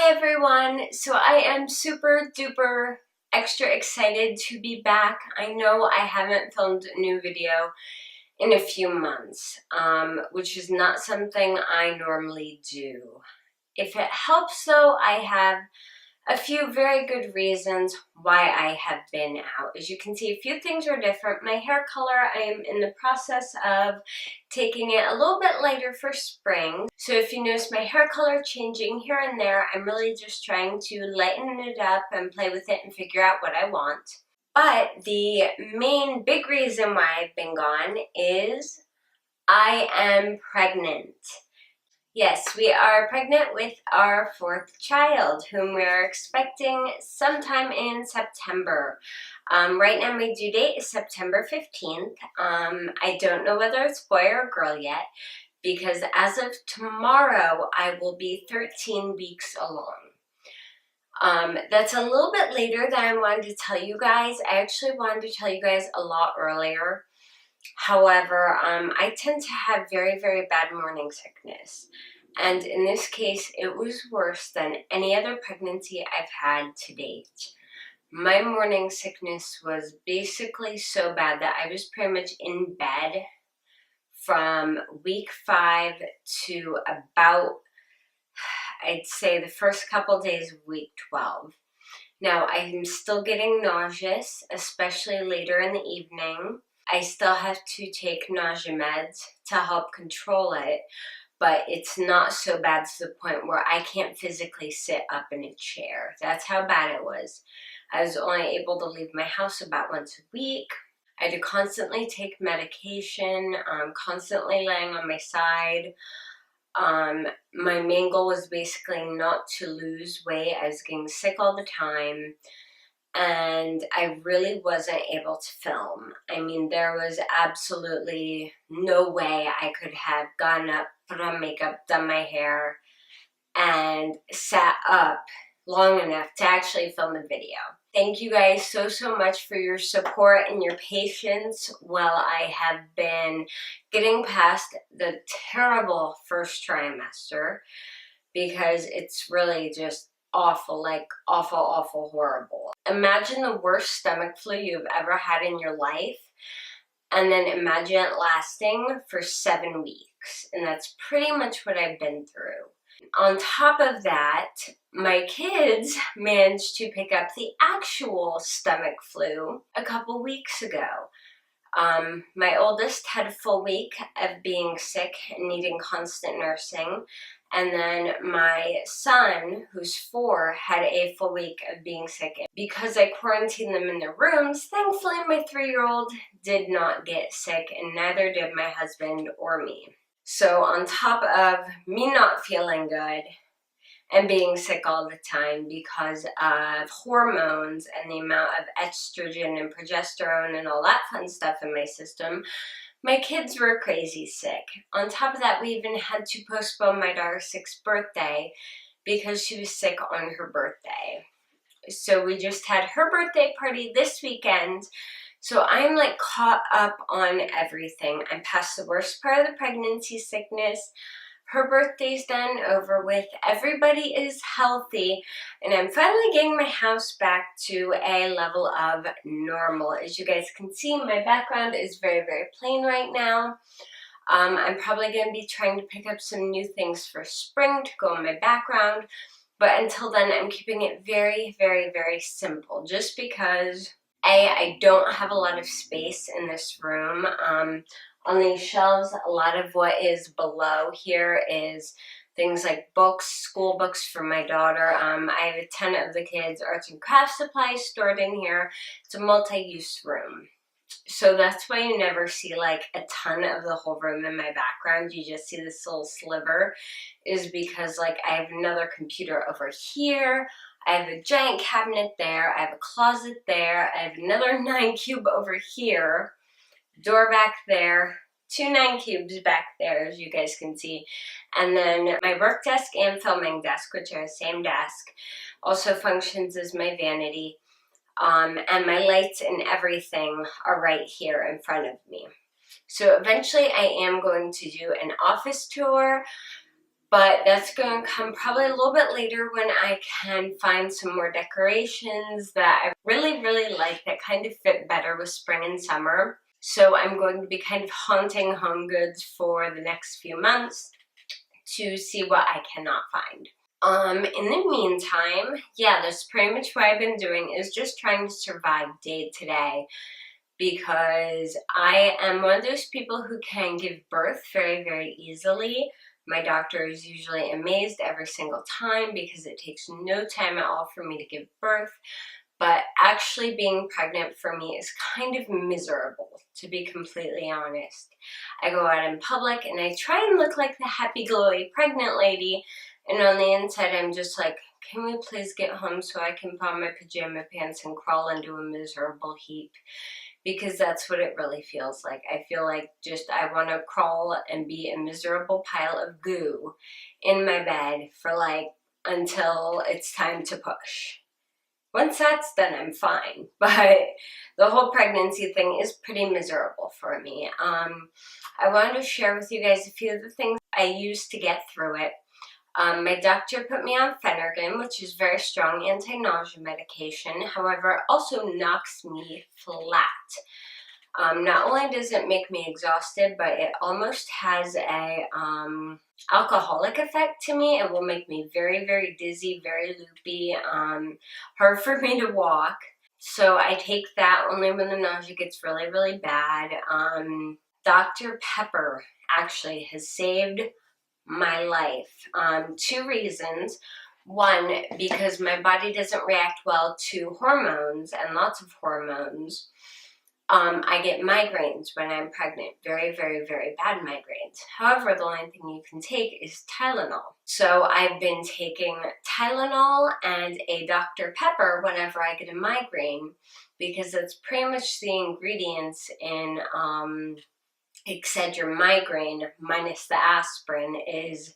Hi everyone! So I am super duper extra excited to be back. I know I haven't filmed a new video in a few months, which is not something I normally do. If it helps though, I have a few very good reasons why I have been out. As you can see, a few things are different. My hair color, I am in the process of taking it a little bit lighter for spring. So if you notice my hair color changing here and there, I'm really just trying to lighten it up and play with it and figure out what I want. But the main big reason why I've been gone is I am pregnant. Yes, we are pregnant with our fourth child, whom we're expecting sometime in September. Right now my due date is September 15th. I don't know whether it's boy or girl yet, because as of tomorrow, I will be 13 weeks along. That's a little bit later than I wanted to tell you guys. I actually wanted to tell you guys a lot earlier. However, I tend to have very, very bad morning sickness. And in this case, it was worse than any other pregnancy I've had to date. My morning sickness was basically so bad that I was pretty much in bed from week 5 to about, I'd say, the first couple days of week 12. Now, I'm still getting nauseous, especially later in the evening. I still have to take nausea meds to help control it, but it's not so bad to the point where I can't physically sit up in a chair. That's how bad it was. I was only able to leave my house about once a week. I had to constantly take medication, constantly laying on my side. My main goal was basically not to lose weight. I was getting sick all the time. And I really wasn't able to film. I mean, there was absolutely no way I could have gotten up, put on makeup, done my hair, and sat up long enough to actually film a video. Thank you guys so much for your support and your patience while I have been getting past the terrible first trimester, because it's really just awful, like awful, horrible. Imagine the worst stomach flu you've ever had in your life, and then imagine it lasting for 7 weeks. And that's pretty much what I've been through. On top of that, my kids managed to pick up the actual stomach flu a couple weeks ago. My oldest had a full week of being sick and needing constant nursing. And then my son, who's 4, had a full week of being sick. Because I quarantined them in their rooms, thankfully my 3-year-old did not get sick, and neither did my husband or me. So on top of me not feeling good and being sick all the time because of hormones and the amount of estrogen and progesterone and all that fun stuff in my system, my kids were crazy sick. On top of that, we even had to postpone my daughter's 6th birthday because she was sick on her birthday. So we just had her birthday party this weekend. So I'm like caught up on everything. I'm past the worst part of the pregnancy sickness. Her birthday's done, over with. Everybody is healthy, and I'm finally getting my house back to a level of normal. As you guys can see, my background is very, very plain right now. I'm probably going to be trying to pick up some new things for spring to go in my background, but until then, I'm keeping it very, very, very simple, just because I don't have a lot of space in this room. On these shelves, a lot of what is below here is things like books, school books for my daughter. I have a ton of the kids' arts and crafts supplies stored in here. It's a multi-use room. So that's why you never see like a ton of the whole room in my background. You just see this little sliver, is because like I have another computer over here. I have a giant cabinet there. I have a closet there. I have another 9 cube over here. Door back there, 2 9 cubes back there, as you guys can see. And then my work desk and filming desk, which are the same desk, also functions as my vanity. And my lights and everything are right here in front of me. So eventually I am going to do an office tour, But that's going to come probably a little bit later when I can find some more decorations that I really like that kind of fit better with spring and summer. So I'm going to be kind of haunting HomeGoods for the next few months to see what I cannot find. In the meantime, yeah, that's pretty much what I've been doing, is just trying to survive day to day, because I am one of those people who can give birth very easily. My doctor is usually amazed every single time because it takes no time at all for me to give birth. But actually being pregnant for me is kind of miserable, to be completely honest. I go out in public and I try and look like the happy, glowy pregnant lady, and on the inside I'm just like, can we please get home so I can put on my pajama pants and crawl into a miserable heap? Because that's what it really feels like. I feel like just I want to crawl and be a miserable pile of goo in my bed for like until it's time to push. Once that's done, I'm fine, but the whole pregnancy thing is pretty miserable for me. I wanted to share with you guys a few of the things I used to get through it. My doctor put me on Phenergan, which is very strong anti-nausea medication. However, it also knocks me flat. Not only does it make me exhausted, but it almost has a alcoholic effect to me. It will make me very dizzy, very loopy, hard for me to walk. So I take that only when the nausea gets really bad. Dr. Pepper actually has saved my life. 2 reasons. One, because my body doesn't react well to hormones and lots of hormones. I get migraines when I'm pregnant, very bad migraines. However, the only thing you can take is Tylenol. So I've been taking Tylenol and a Dr. Pepper whenever I get a migraine, because that's pretty much the ingredients in Excedrin migraine minus the aspirin is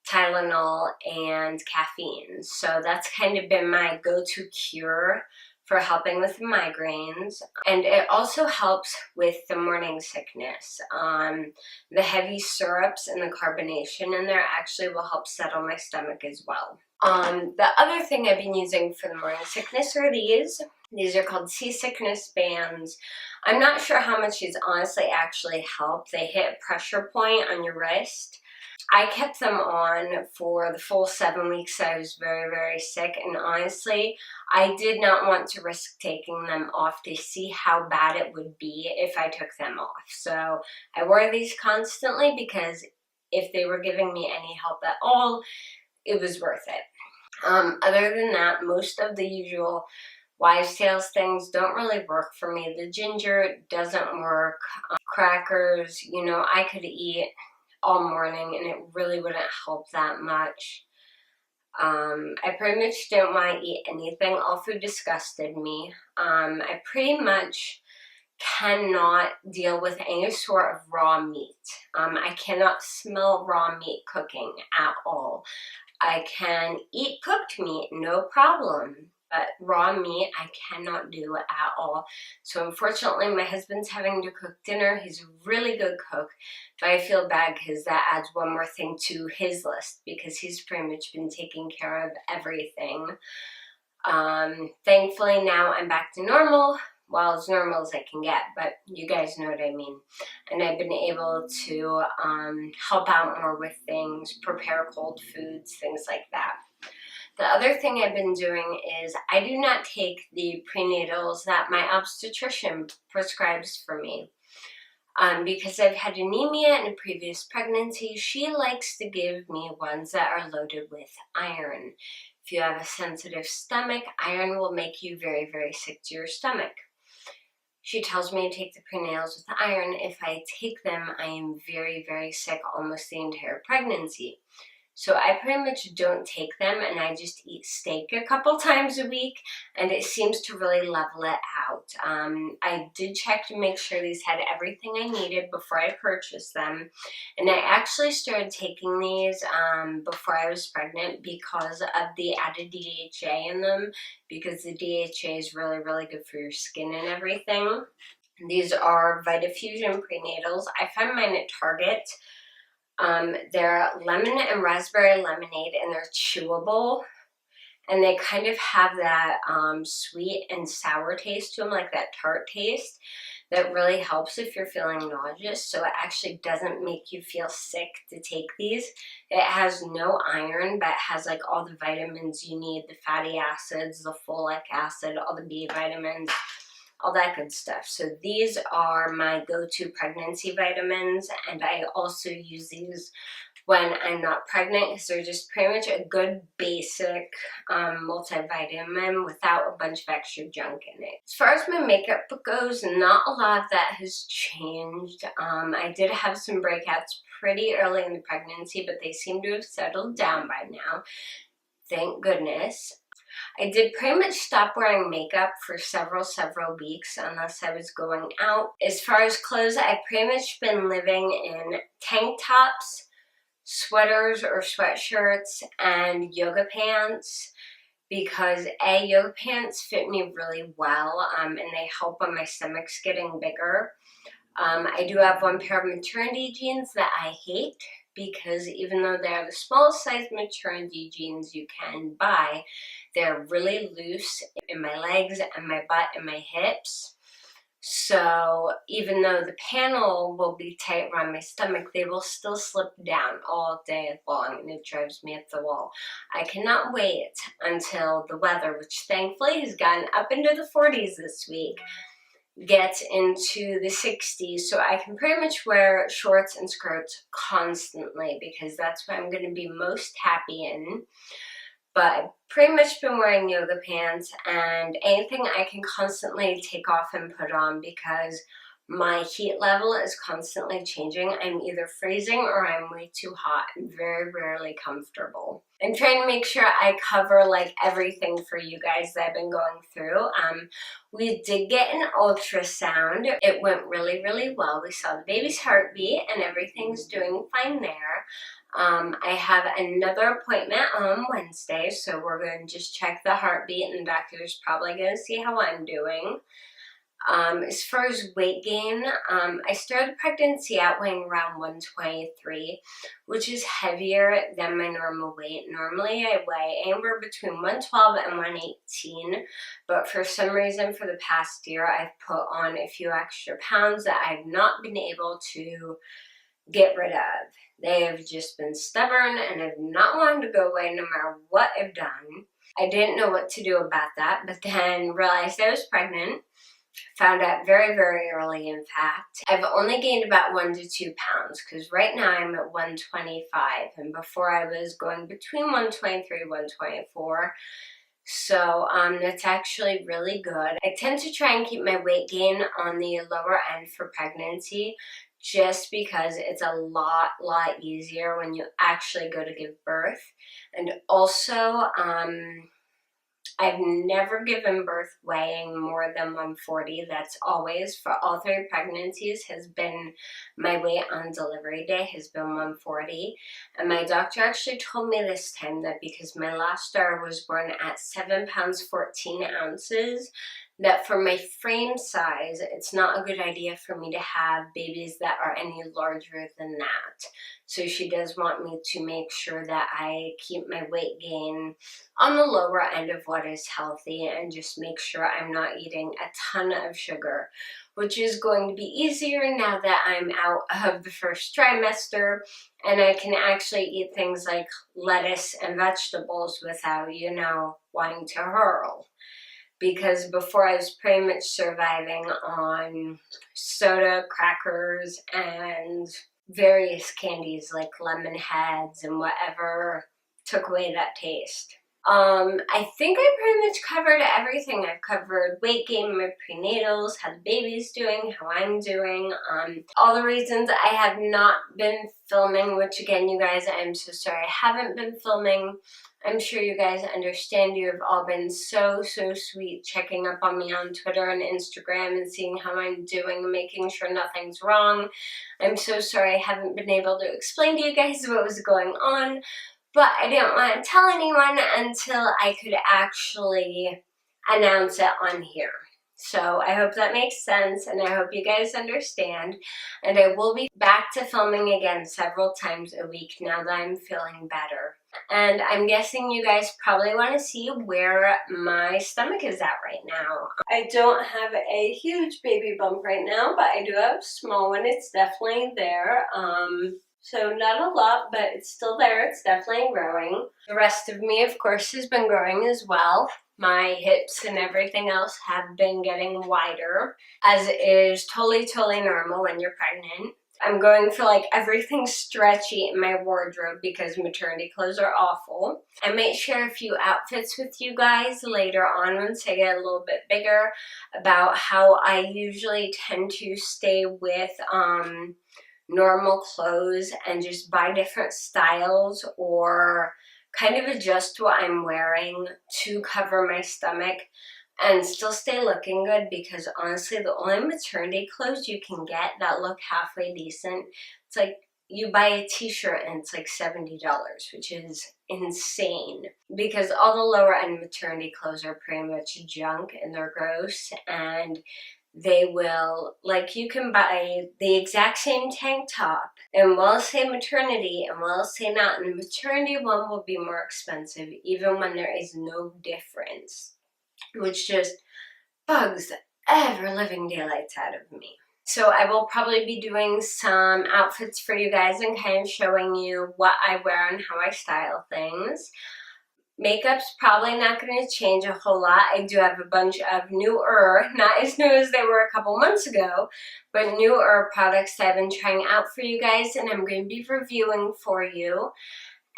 Tylenol and caffeine. So that's kind of been my go-to cure for helping with migraines. And it also helps with the morning sickness. The heavy syrups and the carbonation in there actually will help settle my stomach as well. The other thing I've been using for the morning sickness are these. These are called seasickness bands. I'm not sure how much these honestly actually help. They hit a pressure point on your wrist. I kept them on for the full 7 weeks I was very sick, and honestly, I did not want to risk taking them off to see how bad it would be if I took them off. So I wore these constantly because if they were giving me any help at all, it was worth it. Other than that, most of the usual Wise Tales things don't really work for me. The ginger doesn't work. Crackers, you know, I could eat all morning and it really wouldn't help that much. I pretty much don't want to eat anything. All food disgusted me. I pretty much cannot deal with any sort of raw meat. I cannot smell raw meat cooking at all. I can eat cooked meat, no problem. But raw meat, I cannot do at all. So unfortunately, my husband's having to cook dinner. He's a really good cook, but I feel bad because that adds one more thing to his list because he's pretty much been taking care of everything. Thankfully, now I'm back to normal. Well, as normal as I can get, but you guys know what I mean. And I've been able to help out more with things, prepare cold foods, things like that. The other thing I've been doing is I do not take the prenatals that my obstetrician prescribes for me. Because I've had anemia in a previous pregnancy, she likes to give me ones that are loaded with iron. If you have a sensitive stomach, iron will make you very sick to your stomach. She tells me to take the prenatals with iron. If I take them, I am very sick almost the entire pregnancy. So I pretty much don't take them and I just eat steak a couple times a week and it seems to really level it out. I did check to make sure these had everything I needed before I purchased them. And I actually started taking these before I was pregnant because of the added DHA in them, because the DHA is really good for your skin and everything. These are Vitafusion prenatals. I found mine at Target. They're lemon and raspberry lemonade, and they're chewable. And they kind of have that sweet and sour taste to them, like that tart taste that really helps if you're feeling nauseous. So it actually doesn't make you feel sick to take these. It has no iron, but it has like all the vitamins you need, the fatty acids, the folic acid, all the B vitamins, all that good stuff. So these are my go-to pregnancy vitamins, and I also use these when I'm not pregnant because they're just pretty much a good basic multivitamin without a bunch of extra junk in it. As far as my makeup goes, not a lot of that has changed. I did have some breakouts pretty early in the pregnancy, but they seem to have settled down by now. Thank goodness. I did pretty much stop wearing makeup for several weeks unless I was going out. As far as clothes, I've pretty much been living in tank tops, sweaters or sweatshirts, and yoga pants because yoga pants fit me really well and they help when my stomach's getting bigger. I do have one pair of maternity jeans that I hate because even though they're the smallest size maternity jeans you can buy, they're really loose in my legs and my butt and my hips. So even though the panel will be tight around my stomach, they will still slip down all day long, and it drives me up the wall. I cannot wait until the weather, which thankfully has gotten up into the 40s this week, gets into the 60s, so I can pretty much wear shorts and skirts constantly because that's what I'm going to be most happy in. But I've pretty much been wearing yoga pants and anything I can constantly take off and put on because my heat level is constantly changing. I'm either freezing or I'm way too hot and very rarely comfortable. I'm trying to make sure I cover like everything for you guys that I've been going through. We did get an ultrasound. It went really well. We saw the baby's heartbeat and everything's doing fine there. I have another appointment on Wednesday, so we're going to just check the heartbeat, and the doctor's probably going to see how I'm doing. As far as weight gain, I started pregnancy out weighing around 123, which is heavier than my normal weight. Normally I weigh anywhere between 112 and 118, but for some reason for the past year I've put on a few extra pounds that I've not been able to get rid of. They have just been stubborn and have not wanted to go away no matter what I've done. I didn't know what to do about that, but then realized I was pregnant. Found out very early, in fact. I've only gained about 1 to 2 pounds because right now I'm at 125, and before I was going between 123 and 124. So that's actually really good. I tend to try and keep my weight gain on the lower end for pregnancy just because it's a lot easier when you actually go to give birth. And also, I've never given birth weighing more than 140. That's always, for all 3 pregnancies, has been my weight on delivery day, has been 140. And my doctor actually told me this time that because my last daughter was born at 7 pounds 14 ounces, that for my frame size, it's not a good idea for me to have babies that are any larger than that. So she does want me to make sure that I keep my weight gain on the lower end of what is healthy and just make sure I'm not eating a ton of sugar, which is going to be easier now that I'm out of the first trimester and I can actually eat things like lettuce and vegetables without, wanting to hurl. Because before I was pretty much surviving on soda, crackers, and various candies like lemon heads and whatever took away that taste. I think I pretty much covered everything. I've covered weight gain, my prenatals, how the baby's doing, how I'm doing, all the reasons I have not been filming, which again, you guys, I'm so sorry I haven't been filming. I'm sure you guys understand. You have all been so sweet checking up on me on Twitter and Instagram and seeing how I'm doing and making sure nothing's wrong. I'm so sorry I haven't been able to explain to you guys what was going on. But I didn't want to tell anyone until I could actually announce it on here. So I hope that makes sense, and I hope you guys understand. And I will be back to filming again several times a week now that I'm feeling better. And I'm guessing you guys probably want to see where my stomach is at right now. I don't have a huge baby bump right now, but I do have a small one. It's definitely there. So not a lot, but it's still there. It's definitely growing. The rest of me, of course, has been growing as well. My hips and everything else have been getting wider, as is totally normal when you're pregnant. I'm going for like everything stretchy in my wardrobe because maternity clothes are awful. I might share a few outfits with you guys later on once I get a little bit bigger about how I usually tend to stay with normal clothes and just buy different styles or kind of adjust what I'm wearing to cover my stomach and still stay looking good, because honestly the only maternity clothes you can get that look halfway decent, it's like you buy a t-shirt and it's like $70, which is insane because all the lower end maternity clothes are pretty much junk and they're gross, and they will, like, you can buy the exact same tank top and will say maternity and will say not, and the maternity one will be more expensive even when there is no difference, which just bugs the ever-living daylights out of me. So I will probably be doing some outfits for you guys and kind of showing you what I wear and how I style things. Makeup's probably not going to change a whole lot. I do have a bunch of newer, not as new as they were a couple months ago, but newer products that I've been trying out for you guys and I'm going to be reviewing for you.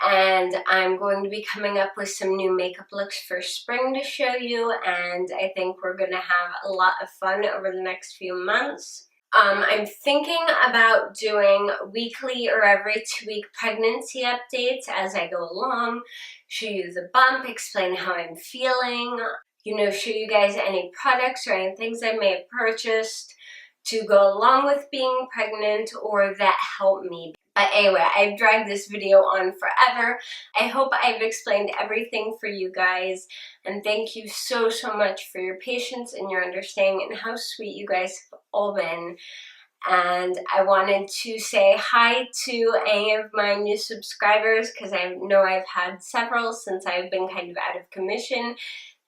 And I'm going to be coming up with some new makeup looks for spring to show you, and I think we're going to have a lot of fun over the next few months. I'm thinking about doing weekly or every 2-week pregnancy updates as I go along, show you the bump, explain how I'm feeling, show you guys any products or any things I may have purchased to go along with being pregnant or that help me. But anyway, I've dragged this video on forever. I hope I've explained everything for you guys, and thank you so much for your patience and your understanding and how sweet you guys have all been. And I wanted to say hi to any of my new subscribers because I know I've had several since I've been kind of out of commission.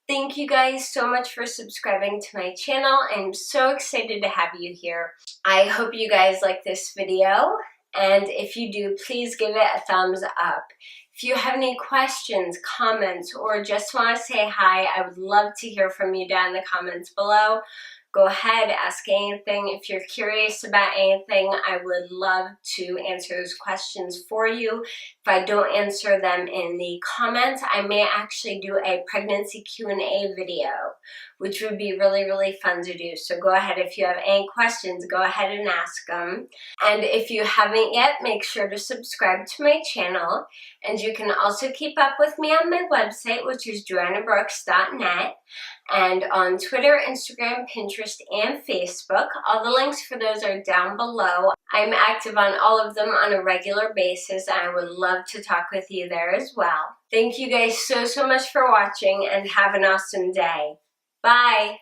Thank you guys so much for subscribing to my channel. I'm so excited to have you here. I hope you guys like this video, and if you do, please give it a thumbs up. If you have any questions, comments, or just want to say hi, I would love to hear from you down in the comments below. Go ahead, ask anything. If you're curious about anything, I would love to answer those questions for you. If I don't answer them in the comments, I may actually do a pregnancy Q&A video, which would be really fun to do. So go ahead, if you have any questions, go ahead and ask them. And if you haven't yet, make sure to subscribe to my channel. And you can also keep up with me on my website, which is joannabrooks.net. And on Twitter, Instagram, Pinterest, and Facebook. All the links for those are down below. I'm active on all of them on a regular basis, and I would love to talk with you there as well. Thank you guys so much for watching, and have an awesome day. Bye!